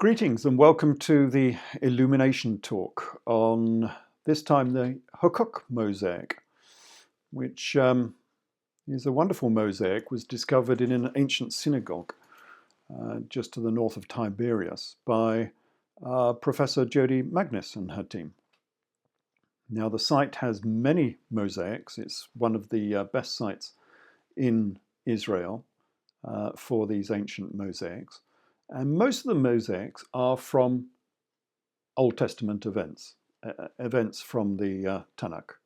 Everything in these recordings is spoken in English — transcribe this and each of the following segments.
Greetings and welcome to the Illumination talk on, this time, the Huqoq Mosaic, which is a wonderful mosaic, was discovered in an ancient synagogue just to the north of Tiberias by Professor Jody Magnus and her team. Now the site has many mosaics. It's one of the best sites in Israel for these ancient mosaics. And most of the mosaics are from Old Testament events, events from the Tanakh.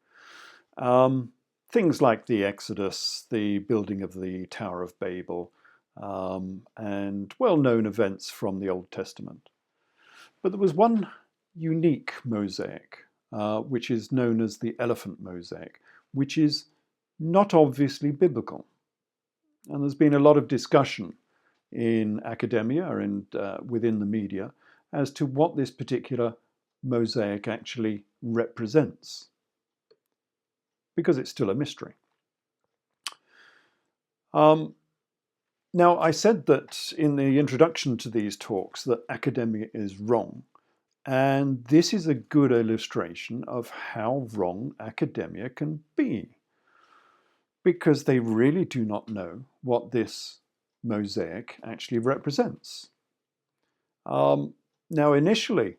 Things like the Exodus, the building of the Tower of Babel, and well-known events from the Old Testament. But there was one unique mosaic, which is known as the Elephant Mosaic, which is not obviously biblical. And there's been a lot of discussion in academia and within the media as to what this particular mosaic actually represents, because it's still a mystery. Now, I said that in the introduction to these talks that academia is wrong, and this is a good illustration of how wrong academia can be, because they really do not know what this mosaic actually represents. Now, initially,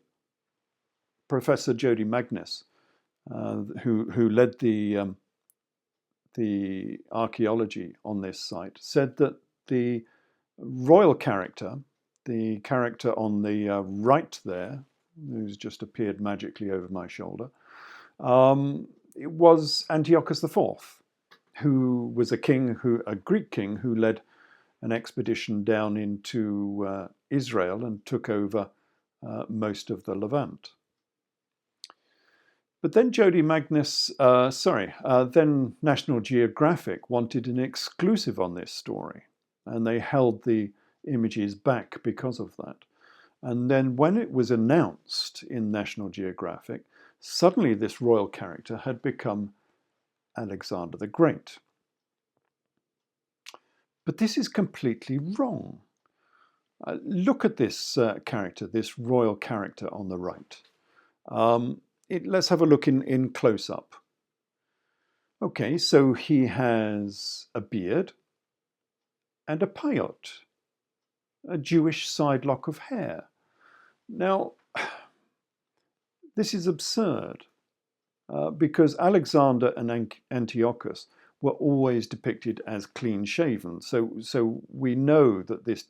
Professor Jody Magnus, who led the archaeology on this site, said that the royal character, the character on the right there, who's just appeared magically over my shoulder, it was Antiochus IV, who was a Greek king who led an expedition down into Israel and took over most of the Levant. But then then National Geographic wanted an exclusive on this story, and they held the images back because of that. And then when it was announced in National Geographic, suddenly this royal character had become Alexander the Great. But this is completely wrong. Look at this character, this royal character on the right. Let's have a look in close-up. Okay, so he has a beard and a payot, a Jewish side lock of hair. Now, this is absurd because Alexander and Antiochus were always depicted as clean-shaven. So we know that this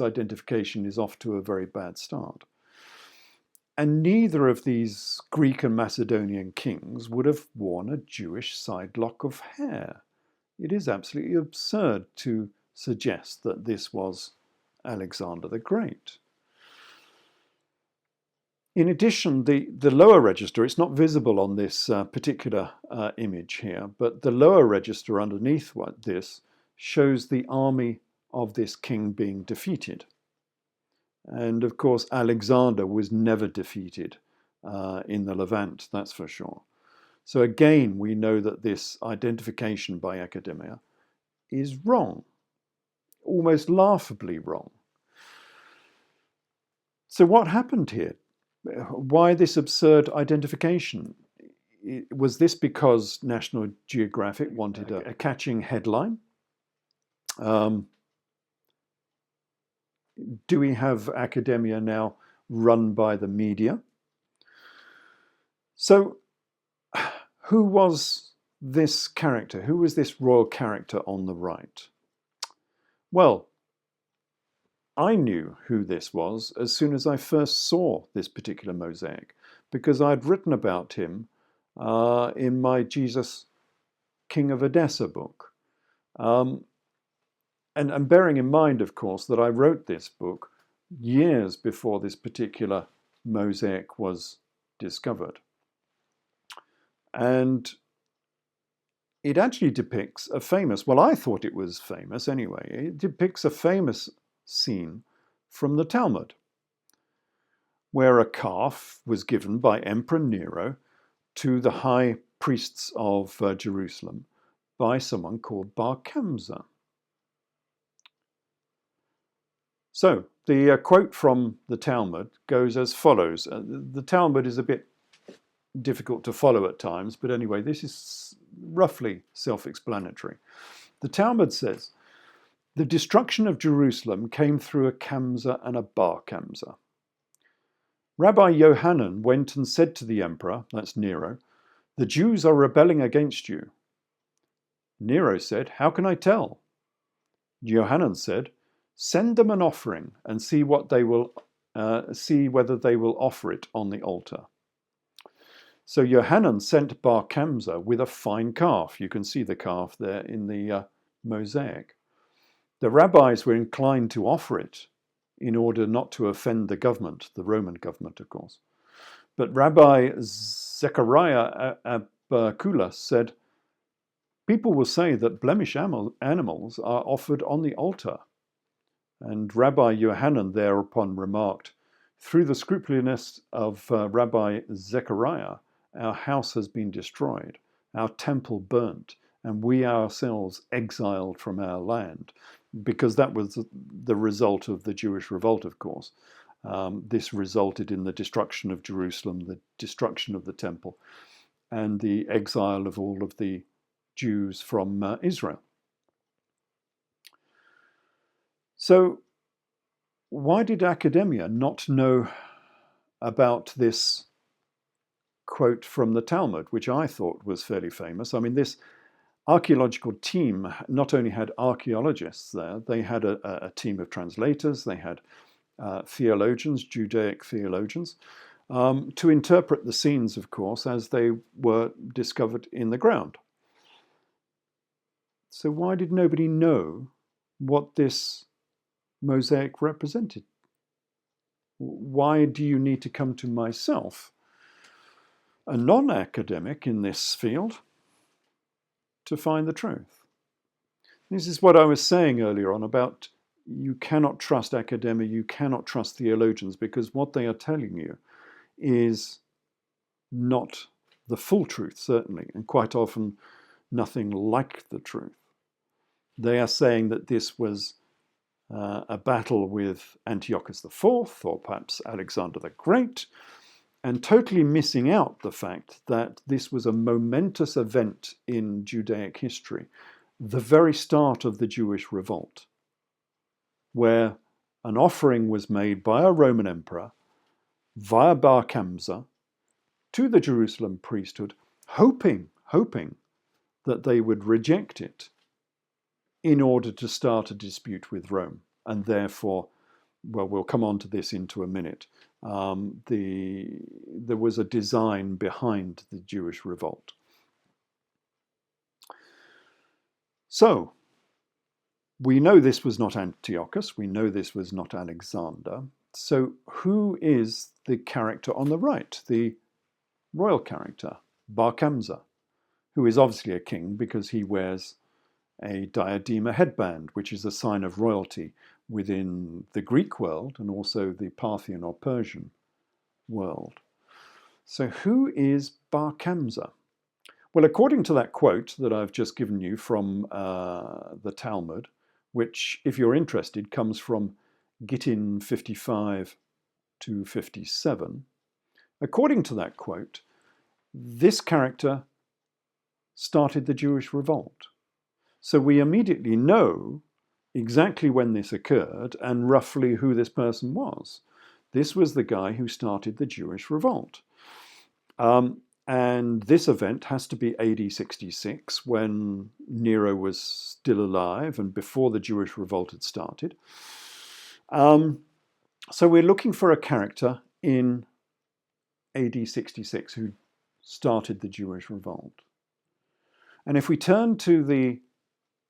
identification is off to a very bad start. And neither of these Greek and Macedonian kings would have worn a Jewish side lock of hair. It is absolutely absurd to suggest that this was Alexander the Great. In addition, the lower register, it's not visible on this particular image here, but the lower register underneath this shows the army of this king being defeated. And of course, Alexander was never defeated in the Levant, that's for sure. So again, we know that this identification by academia is wrong, almost laughably wrong. So what happened here? Why this absurd identification? Was this because National Geographic wanted a catching headline? Do we have academia now run by the media? So, who was this character? Who was this royal character on the right? Well, I knew who this was as soon as I first saw this particular mosaic, because I'd written about him in my Jesus, King of Edessa book. And bearing in mind, of course, that I wrote this book years before this particular mosaic was discovered. And it actually depicts a famous, well, I thought it was famous anyway, it depicts a famous scene from the Talmud, where a calf was given by Emperor Nero to the high priests of Jerusalem by someone called Bar Kamza. So The quote from the Talmud goes as follows. The Talmud is a bit difficult to follow at times, but anyway, this is roughly self-explanatory. The Talmud says, the destruction of Jerusalem came through a Kamza and a Bar Kamza. Rabbi Yohanan went and said to the emperor, that's Nero, the Jews are rebelling against you. Nero said, how can I tell? Yohanan said, send them an offering and see whether they will offer it on the altar. So Yohanan sent Bar Kamza with a fine calf. You can see the calf there in the mosaic. The rabbis were inclined to offer it in order not to offend the government, the Roman government, of course. But Rabbi Zechariah Abkula said, people will say that blemished animals are offered on the altar. And Rabbi Yohanan thereupon remarked, through the scrupulousness of Rabbi Zechariah, our house has been destroyed, our temple burnt, and we ourselves exiled from our land. Because that was the result of the Jewish Revolt, of course. This resulted in the destruction of Jerusalem, the destruction of the temple, and the exile of all of the Jews from Israel. So, why did academia not know about this quote from the Talmud, which I thought was fairly famous? I mean, this archaeological team not only had archaeologists there, they had a team of translators, they had theologians, Judaic theologians, to interpret the scenes, of course, as they were discovered in the ground. So why did nobody know what this mosaic represented? Why do you need to come to myself, a non-academic in this field, to find the truth? This is what I was saying earlier on about you cannot trust academia, you cannot trust theologians, because what they are telling you is not the full truth, certainly, and quite often nothing like the truth. They are saying that this was a battle with Antiochus IV, or perhaps Alexander the Great, and totally missing out the fact that this was a momentous event in Judaic history, the very start of the Jewish Revolt, where an offering was made by a Roman emperor via Bar Kamza to the Jerusalem priesthood, hoping that they would reject it in order to start a dispute with Rome. And therefore, well, we'll come on to this into a minute, there was a design behind the Jewish revolt. So, we know this was not Antiochus, we know this was not Alexander. So who is the character on the right, the royal character, Bar Kamza, who is obviously a king because he wears a diadema headband, which is a sign of royalty within the Greek world and also the Parthian or Persian world. So who is Bar Kamza? Well, according to that quote that I've just given you from the Talmud, which, if you're interested, comes from Gittin 55 to 57, according to that quote, this character started the Jewish revolt. So we immediately know exactly when this occurred and roughly who this person was. This was the guy who started the Jewish revolt. And this event has to be AD 66, when Nero was still alive and before the Jewish revolt had started. So we're looking for a character in AD 66 who started the Jewish revolt. And if we turn to the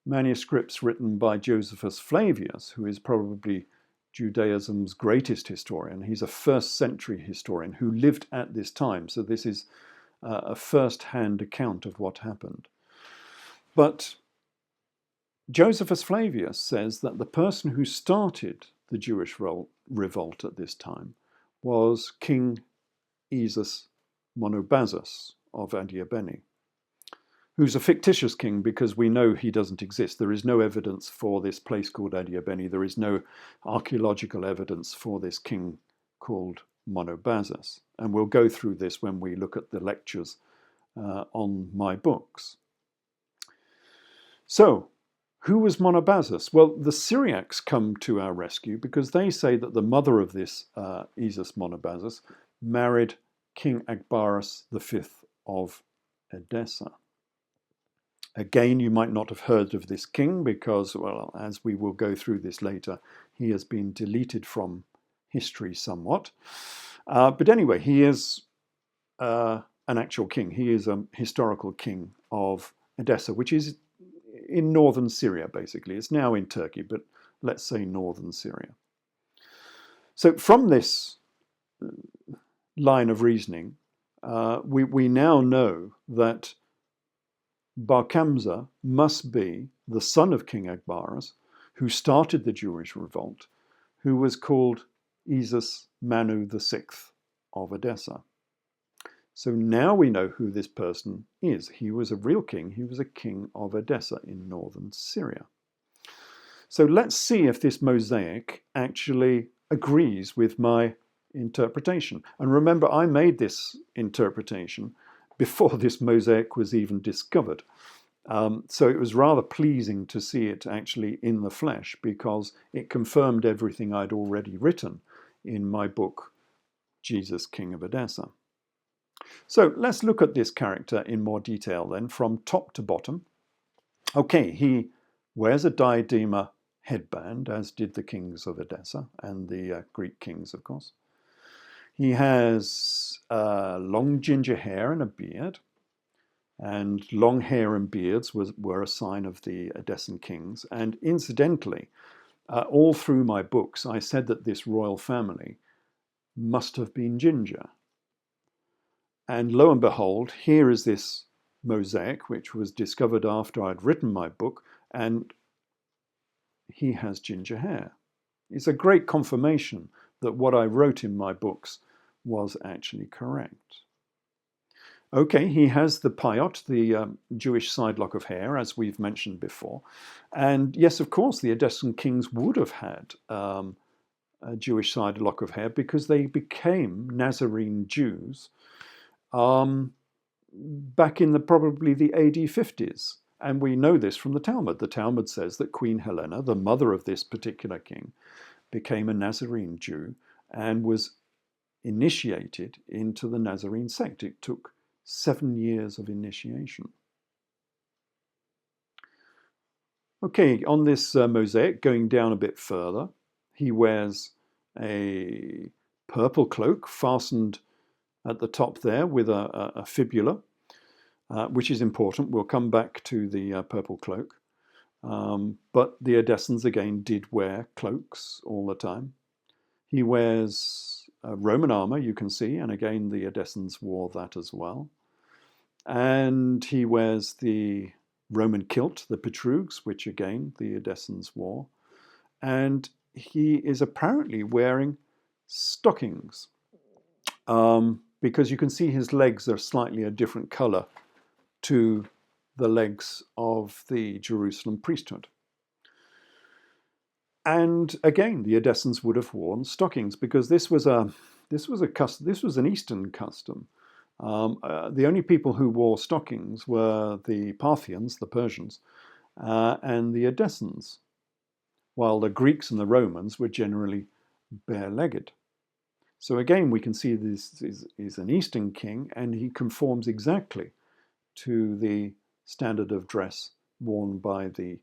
manuscripts written by Josephus Flavius, who is probably Judaism's greatest historian, he's a first-century historian who lived at this time, so this is a first-hand account of what happened. But Josephus Flavius says that the person who started the Jewish revolt at this time was King Jesus Monobazus of Adiabene. who's a fictitious king because we know he doesn't exist. There is no evidence for this place called Adiabeni. There is no archaeological evidence for this king called Monobazus. And we'll go through this when we look at the lectures on my books. So, who was Monobazus? Well, the Syriacs come to our rescue because they say that the mother of this Isis Monobazus married King Akbarus V of Edessa. Again, you might not have heard of this king because, well, as we will go through this later, he has been deleted from history somewhat. But anyway, he is an actual king. He is a historical king of Edessa, which is in northern Syria, basically. It's now in Turkey, but let's say northern Syria. So from this line of reasoning, we now know that Bar Kamza must be the son of King Akbarus, who started the Jewish Revolt, who was called Isis Manu VI of Edessa. So now we know who this person is. He was a real king. He was a king of Edessa in northern Syria. So let's see if this mosaic actually agrees with my interpretation. And remember, I made this interpretation before this mosaic was even discovered. So it was rather pleasing to see it actually in the flesh because it confirmed everything I'd already written in my book, Jesus, King of Edessa. So let's look at this character in more detail then, from top to bottom. Okay, he wears a diadema headband, as did the kings of Edessa and the Greek kings, of course. He has long ginger hair and a beard, and long hair and beards were a sign of the Edessan kings. And incidentally, all through my books, I said that this royal family must have been ginger. And lo and behold, here is this mosaic, which was discovered after I'd written my book, and he has ginger hair. It's a great confirmation that what I wrote in my books was actually correct. Okay, he has the payot, the Jewish side lock of hair, as we've mentioned before. And yes, of course, the Edessan kings would have had a Jewish side lock of hair because they became Nazarene Jews back in probably the AD 50s. And we know this from the Talmud. The Talmud says that Queen Helena, the mother of this particular king, became a Nazarene Jew and was initiated into the Nazarene sect. It took 7 years of initiation. Okay, on this mosaic, going down a bit further, he wears a purple cloak fastened at the top there with a fibula, which is important. We'll come back to the purple cloak. But the Edessans, again, did wear cloaks all the time. He wears Roman armor, you can see, and again, the Edessans wore that as well. And he wears the Roman kilt, the petrugs, which again, the Edessans wore. And he is apparently wearing stockings, because you can see his legs are slightly a different color to the legs of the Jerusalem priesthood. And again, the Edessans would have worn stockings because this was an Eastern custom. The only people who wore stockings were the Parthians, the Persians, and the Edessans, while the Greeks and the Romans were generally bare-legged. So again, we can see this is an Eastern king, and he conforms exactly to the standard of dress worn by the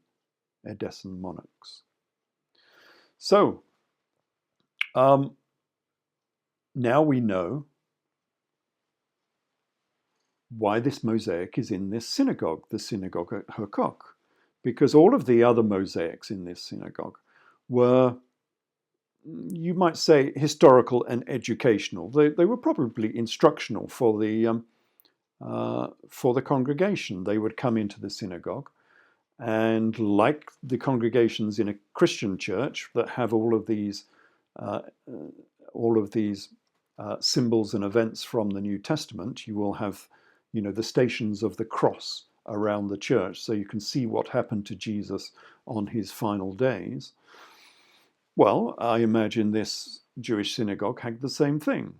Edessan monarchs. So, now we know why this mosaic is in this synagogue, the synagogue at Huqoq, because all of the other mosaics in this synagogue were, you might say, historical and educational. They were probably instructional for the congregation. They would come into the synagogue, and like the congregations in a Christian church that have all of these symbols and events from the New Testament, you will have, the stations of the cross around the church so you can see what happened to Jesus on his final days. Well, I imagine this Jewish synagogue had the same thing,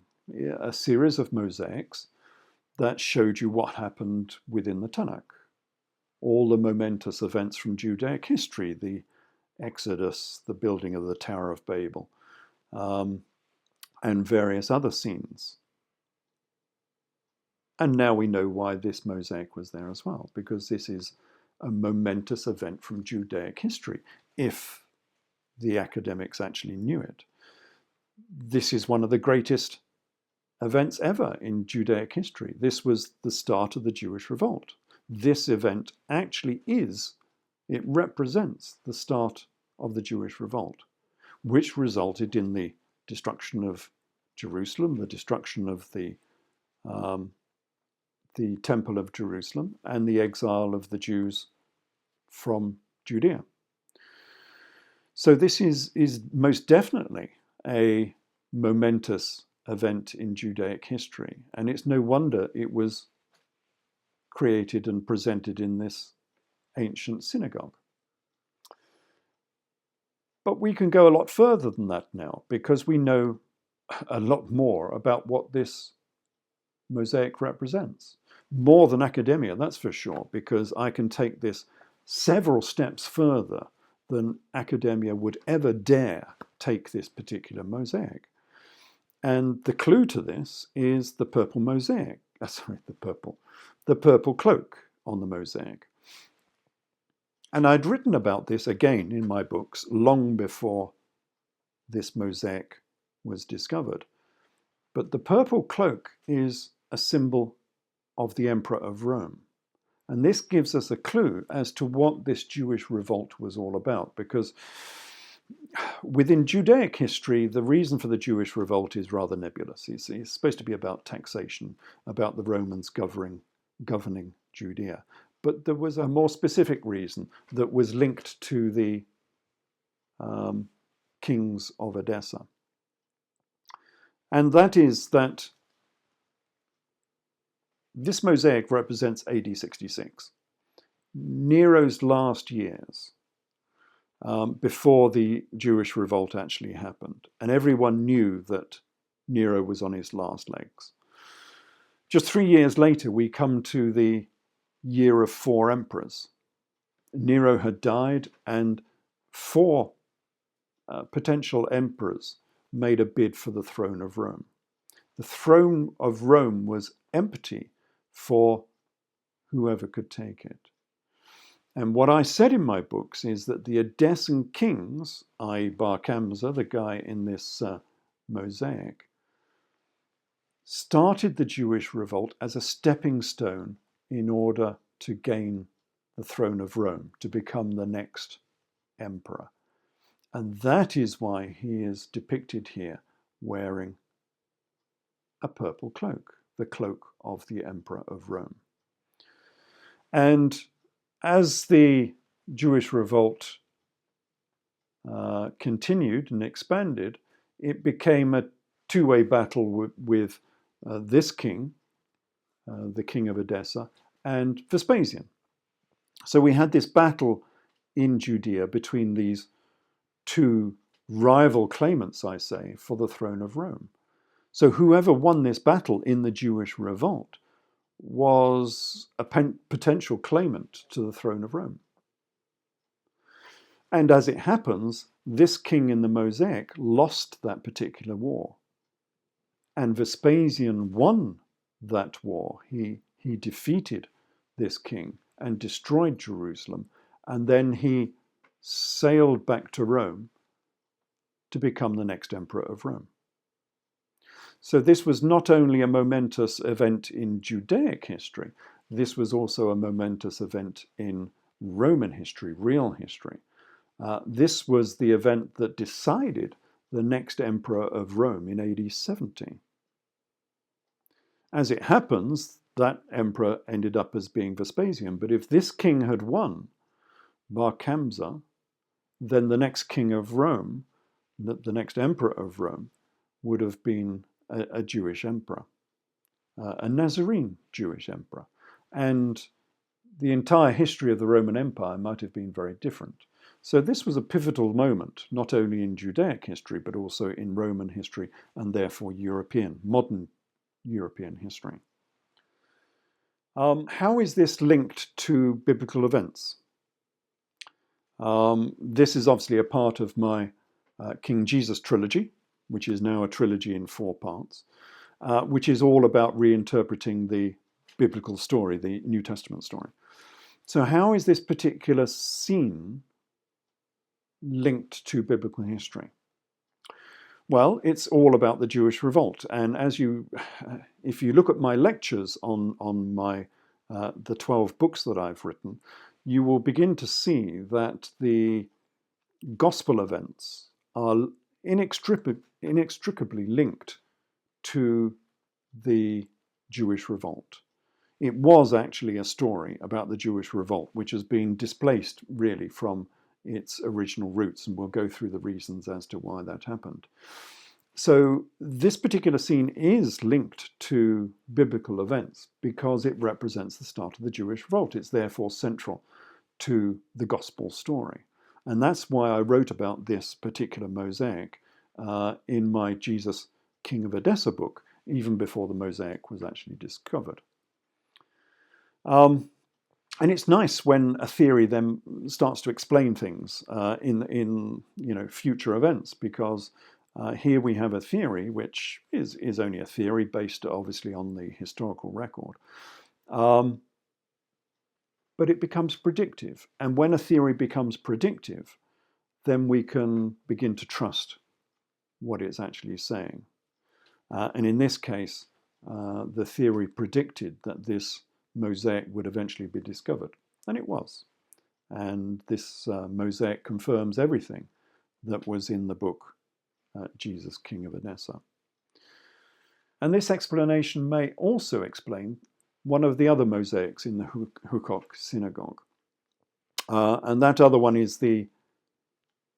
a series of mosaics that showed you what happened within the Tanakh. All the momentous events from Judaic history, the Exodus, the building of the Tower of Babel, and various other scenes. And now we know why this mosaic was there as well, because this is a momentous event from Judaic history, if the academics actually knew it. This is one of the greatest events ever in Judaic history. This was the start of the Jewish Revolt. This event actually it represents the start of the Jewish Revolt, which resulted in the destruction of Jerusalem, the destruction of the Temple of Jerusalem, and the exile of the Jews from Judea. So this is most definitely a momentous event in Judaic history, and it's no wonder it was created and presented in this ancient synagogue. But we can go a lot further than that now, because we know a lot more about what this mosaic represents. More than academia, that's for sure, because I can take this several steps further than academia would ever dare take this particular mosaic. And the clue to this is the purple mosaic. The purple cloak on the mosaic. And I'd written about this again in my books long before this mosaic was discovered. But the purple cloak is a symbol of the Emperor of Rome. And this gives us a clue as to what this Jewish revolt was all about, because within Judaic history, the reason for the Jewish revolt is rather nebulous. It's supposed to be about taxation, about the Romans governing Judea. But there was a more specific reason that was linked to the kings of Edessa. And that is that this mosaic represents AD 66, Nero's last years, before the Jewish revolt actually happened. And everyone knew that Nero was on his last legs. Just 3 years later, we come to the year of 4 emperors. Nero had died, and 4 potential emperors made a bid for the throne of Rome. The throne of Rome was empty for whoever could take it. And what I said in my books is that the Edessan kings, i.e. Bar Kamza, the guy in this mosaic, started the Jewish revolt as a stepping stone in order to gain the throne of Rome, to become the next emperor. And that is why he is depicted here wearing a purple cloak, the cloak of the Emperor of Rome. And as the Jewish revolt continued and expanded, it became a two-way battle with this king, the king of Edessa, and Vespasian. So we had this battle in Judea between these 2 rival claimants, I say, for the throne of Rome. So whoever won this battle in the Jewish revolt was a potential claimant to the throne of Rome. And as it happens, this king in the mosaic lost that particular war. And Vespasian won that war. He defeated this king and destroyed Jerusalem. And then he sailed back to Rome to become the next emperor of Rome. So this was not only a momentous event in Judaic history, this was also a momentous event in Roman history, real history. This was the event that decided the next emperor of Rome in AD 70. As it happens, that emperor ended up as being Vespasian. But if this king had won, Bar Kamza, then the next king of Rome, the next emperor of Rome, would have been a Jewish emperor, a Nazarene Jewish emperor. And the entire history of the Roman Empire might have been very different. So this was a pivotal moment, not only in Judaic history, but also in Roman history, and therefore modern European history. How is this linked to biblical events? This is obviously a part of my King Jesus Trilogy, which is now a trilogy in 4 parts, which is all about reinterpreting the biblical story, the New Testament story. So how is this particular scene linked to biblical history? Well, it's all about the Jewish Revolt. And if you look at my lectures on my the 12 books that I've written, you will begin to see that the gospel events are inextricably linked to the Jewish Revolt. It was actually a story about the Jewish Revolt, which has been displaced really from its original roots, and we'll go through the reasons as to why that happened. So this particular scene is linked to biblical events because it represents the start of the Jewish Revolt. It's therefore central to the gospel story. And that's why I wrote about this particular mosaic in my Jesus, King of Edessa book, even before the mosaic was actually discovered. And it's nice when a theory then starts to explain things in future events, because here we have a theory which is only a theory based obviously on the historical record. But it becomes predictive. And when a theory becomes predictive, then we can begin to trust what it's actually saying. And in this case, the theory predicted that this mosaic would eventually be discovered. And it was. And this mosaic confirms everything that was in the book, Jesus, King of Edessa. And this explanation may also explain one of the other mosaics in the Huqoq synagogue. And that other one is the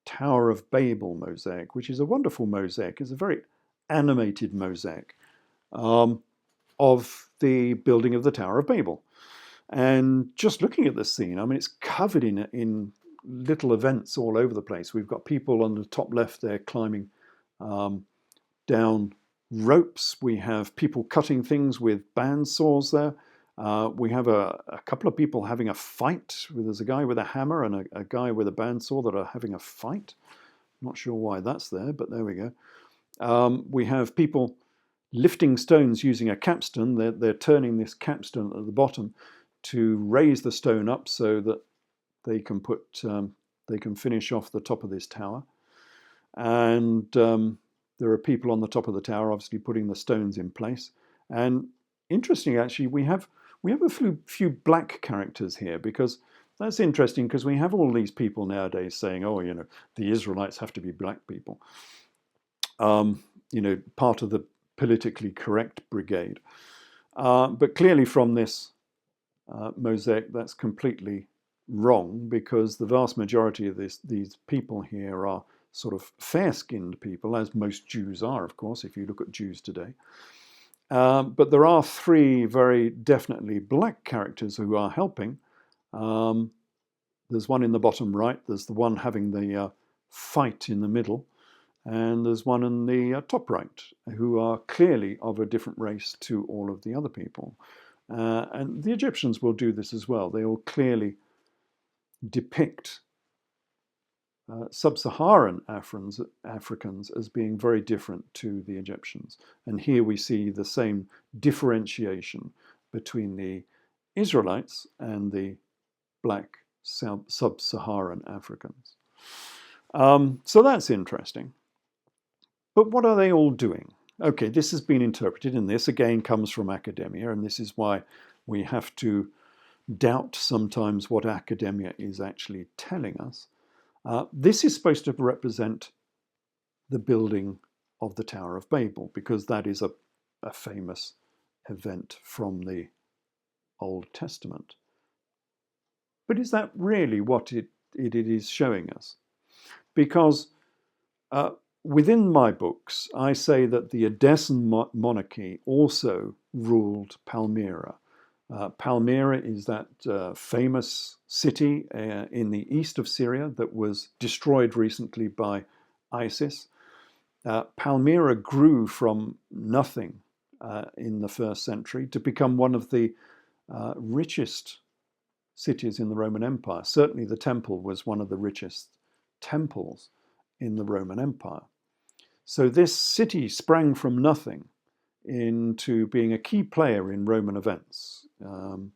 Tower of Babel mosaic, which is a wonderful mosaic. It's a very animated mosaic of the building of the Tower of Babel. And just looking at the scene, I mean, it's covered in little events all over the place. We've got people on the top left there climbing down ropes. We have people cutting things with bandsaws there. We have a couple of people having a fight. There's a guy with a hammer and a guy with a bandsaw that are having a fight. Not sure why that's there, but there we go. We have people lifting stones using a capstone. They're turning this capstone at the bottom to raise the stone up so that they can finish off the top of this tower. And there are people on the top of the tower, obviously putting the stones in place. And interesting, actually, we have a few black characters here, because that's interesting, because we have all these people nowadays saying, oh, the Israelites have to be black people. Part of the politically correct brigade. But clearly from this mosaic, that's completely wrong, because the vast majority of these people here are sort of fair-skinned people, as most Jews are, of course, if you look at Jews today. But there are 3 very definitely black characters who are helping. There's one in the bottom right, there's the one having the fight in the middle, and there's one in the top right, who are clearly of a different race to all of the other people. And the Egyptians will do this as well. They will clearly depict sub-Saharan Africans as being very different to the Egyptians. And here we see the same differentiation between the Israelites and the black sub-Saharan Africans. So that's interesting. But what are they all doing? Okay, this has been interpreted, and this again comes from academia, and this is why we have to doubt sometimes what academia is actually telling us. This is supposed to represent the building of the Tower of Babel, because that is a famous event from the Old Testament. But is that really what it is showing us? Because within my books, I say that the Edessan monarchy also ruled Palmyra. Palmyra is that famous city in the east of Syria that was destroyed recently by ISIS. Palmyra grew from nothing in the 1st century to become one of the richest cities in the Roman Empire. Certainly the temple was one of the richest temples in the Roman Empire. So this city sprang from nothing into being a key player in Roman events. And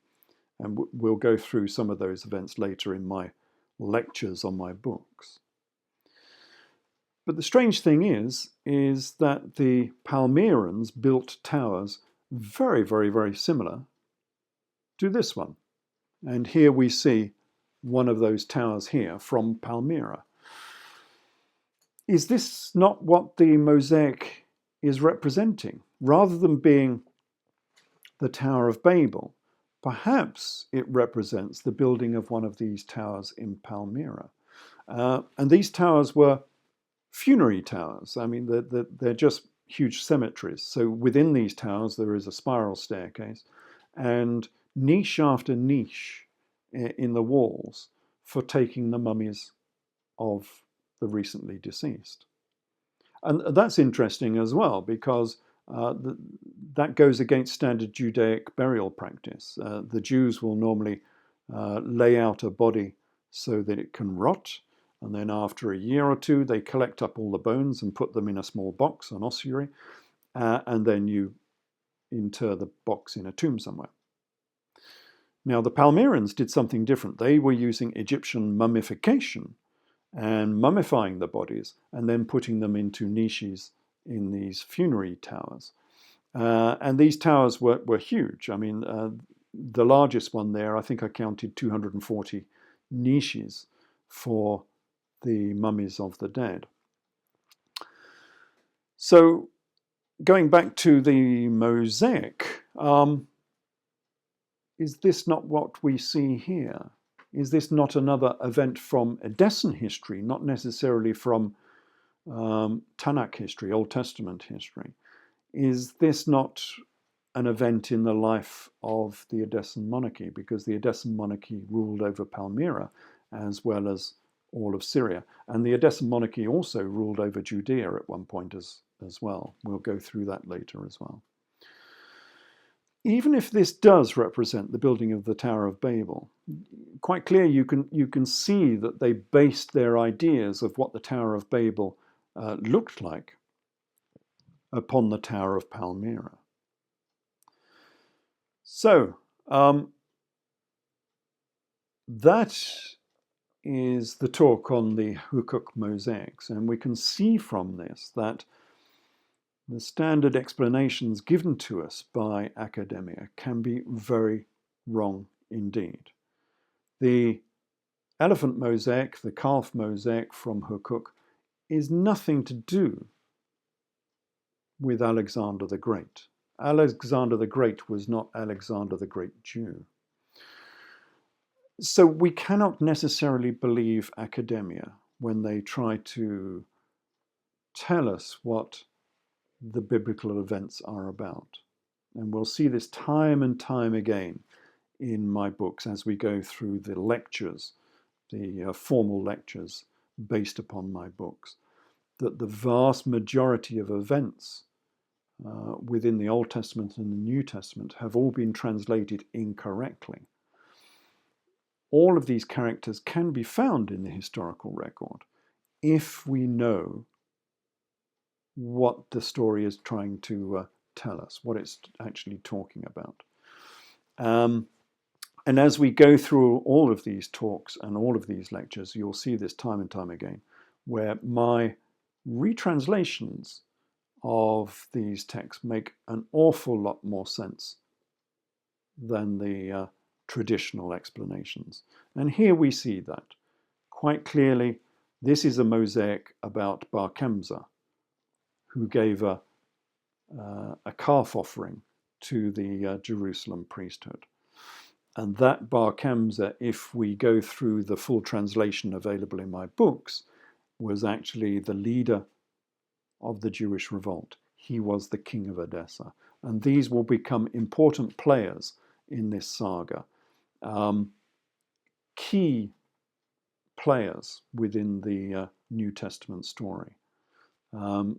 we'll go through some of those events later in my lectures on my books. But the strange thing is that the Palmyrans built towers very, very, very similar to this one. And here we see one of those towers here from Palmyra. Is this not what the mosaic is representing? Rather than being the Tower of Babel, perhaps it represents the building of one of these towers in Palmyra. And these towers were funerary towers. I mean, they're just huge cemeteries. So within these towers, there is a spiral staircase and niche after niche in the walls for taking the mummies of the recently deceased. And that's interesting as well, because that goes against standard Judaic burial practice. The Jews will normally lay out a body so that it can rot, and then after a year or two they collect up all the bones and put them in a small box, an ossuary, and then you inter the box in a tomb somewhere. Now the Palmyrans did something different. They were using Egyptian mummification and mummifying the bodies and then putting them into niches in these funerary towers. And these towers were huge. I mean, the largest one there, I think I counted 240 niches for the mummies of the dead. So going back to the mosaic, is this not what we see here? Is this not another event from Edessan history, not necessarily from Tanakh history, Old Testament history? Is this not an event in the life of the Edessan monarchy? Because the Edessan monarchy ruled over Palmyra as well as all of Syria. And the Edessan monarchy also ruled over Judea at one point as well. We'll go through that later as well. Even if this does represent the building of the Tower of Babel, quite clear you can see that they based their ideas of what the Tower of Babel looked like upon the Tower of Palmyra. So that is the talk on the Huqoq mosaics, and we can see from this that the standard explanations given to us by academia can be very wrong indeed. The Elephant Mosaic, the Calf Mosaic from Huqoq, is nothing to do with Alexander the Great. Alexander the Great was not Alexander the Great Jew. So we cannot necessarily believe academia when they try to tell us what the biblical events are about. And we'll see this time and time again in my books as we go through the lectures, the formal lectures based upon my books, that the vast majority of events within the Old Testament and the New Testament have all been translated incorrectly. All of these characters can be found in the historical record if we know what the story is trying to tell us, what it's actually talking about. And as we go through all of these talks and all of these lectures, you'll see this time and time again, where my retranslations of these texts make an awful lot more sense than the traditional explanations. And here we see that quite clearly. This is a mosaic about Bar Kamza, who gave a calf offering to the Jerusalem priesthood. And that Bar Kamza, if we go through the full translation available in my books, was actually the leader of the Jewish Revolt. He was the king of Edessa. And these will become important players in this saga, key players within the New Testament story.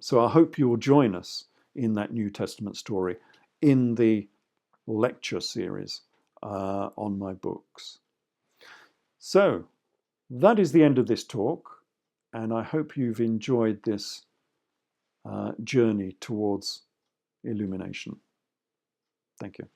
So I hope you'll join us in that New Testament story in the lecture series on my books. So that is the end of this talk, and I hope you've enjoyed this journey towards illumination. Thank you.